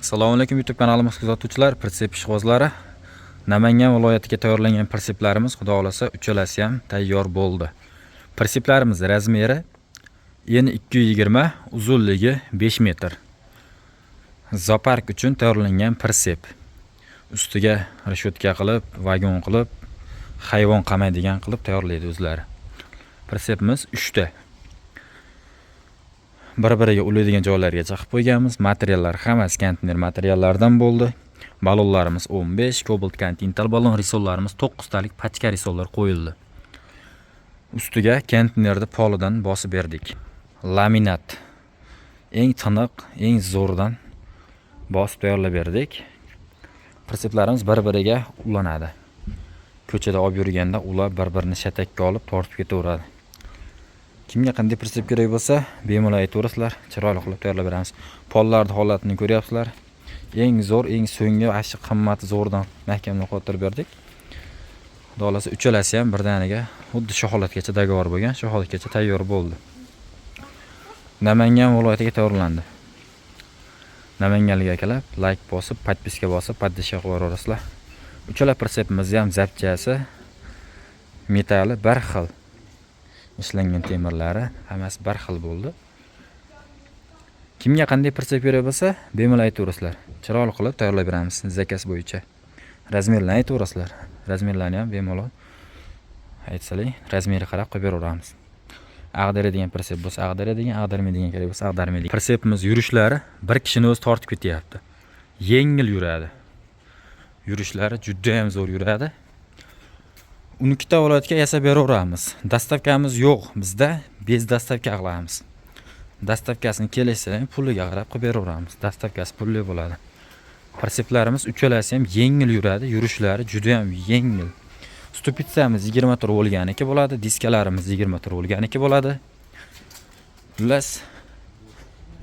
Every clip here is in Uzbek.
Assalomu alaykum YouTube kanalimiz kuzatuvchilari, pritsep ishqibozlari. Namangan viloyatiga tayyorlangan pritseplarimiz xudo xolasa uchalasi ham tayyor bo'ldi. Pritseplarimiz razmeri eni 220, uzunligi 5 metr. Zopark uchun tayyorlangan pritsep. Ustiga rashotka qilib, vagon qilib, hayvon qamaydigan qilib tayyorlaydi o'zlari. Pritsepimiz 3 ta. Bir-biriga ulaydigan joylarga chaqib qo'yganmiz. Materiallar hammasi konteyner materiallardan bo'ldi. Balonlarimiz 15, Cobalt Continental balon, risollarimiz 9 talik pachka risollar qo'yildi. Ustiga konteynerni polidan bosib berdik. Laminat eng tiniq, eng zo'rdan bosib tayyorlab berdik. Pritseplarimiz bir-biriga ulanadi. Ko'chada olib yurganda ular bir-birini shatakka olib tortib ketaveradi. Kimga qanday pritsep kerak bo'lsa, bemalol aytaverasizlar, chiroyli qilib tayyorlab beramiz. Pollarning holatini ko'ryapsizlar. Eng zo'r, eng so'nggi, ashi qimmati zo'rdan mahkamlab qo'yib berdik. Xudo xolasa uchalasi ham birdaniga xuddi shu holatgacha dagovor bo'lgan, shu holatgacha tayyor bo'ldi. Namangan viloyatiga tayyorlandi. Namanganlik akalar like bosib, podpiska bosib, podpishka qilib yuborasizlar. Uchala pritsepimiz ham zapchasi, metali bir xil. Ishlangan temirlari hammasi bir xil bo'ldi. Kimga qanday pritsep kerak bo'lsa, bemalol aytaverasizlar. Chiroyli qilib tayyorlab beramiz zakaz bo'yicha. Razmerlarni aytaverasizlar. Razmerlarni ham bemalol aytsalar, razmeri qarab qo'yib beramiz. Ag'daradigan pritsep bo'lsa, ag'daradigan, ag'darmaydigan kerak bo'lsa, ag'darmaydigan. Pritsepimiz yurishlari bir kishini o'zi tortib ketyapti. Yengil yuradi. Yurishlari juda ham zo'r yuradi. 12 ta viloyatga yasab beraveramiz. Dastavkamiz yo'q, bizda bez dastavka qilamiz. Dastavkasini kelsa, puliga qarab qilib beraveramiz. Dastavkasi pulli bo'ladi. Pritseplarimiz uchalasi ham yengil yuradi, yurishlari juda ham yengil. Stupitsamiz 20 tur bo'lganiki bo'ladi, diskalarimiz 20 tur bo'lganiki bo'ladi. Xullas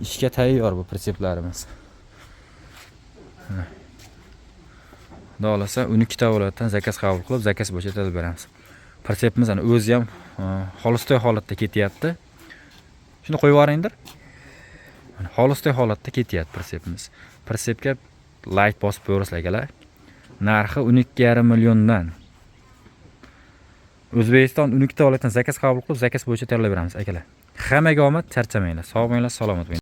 ishga tayyor bu pritseplarimiz. Xudo xolasa 12 ta viloyatdan zakaz qabul qilib, zakaz bo'yicha tayyorlab beramiz. Pritsepimiz o'zi ham xolistoy holatda ketyapti. Shuni qo'yib yuboringdir. Xolistoy holatda ketyapti pritsepimiz. Pritsepga like bosib qo'yasizlar akalar. Narxi 12,5 milliondan. O'zbekiston 12 ta viloyatdan zakaz qabul qilib, zakaz bo'yicha tayyorlab beramiz akalar. Hammaga omad, charchamanglar. Sog' bo'linglar, salomat bo'ling.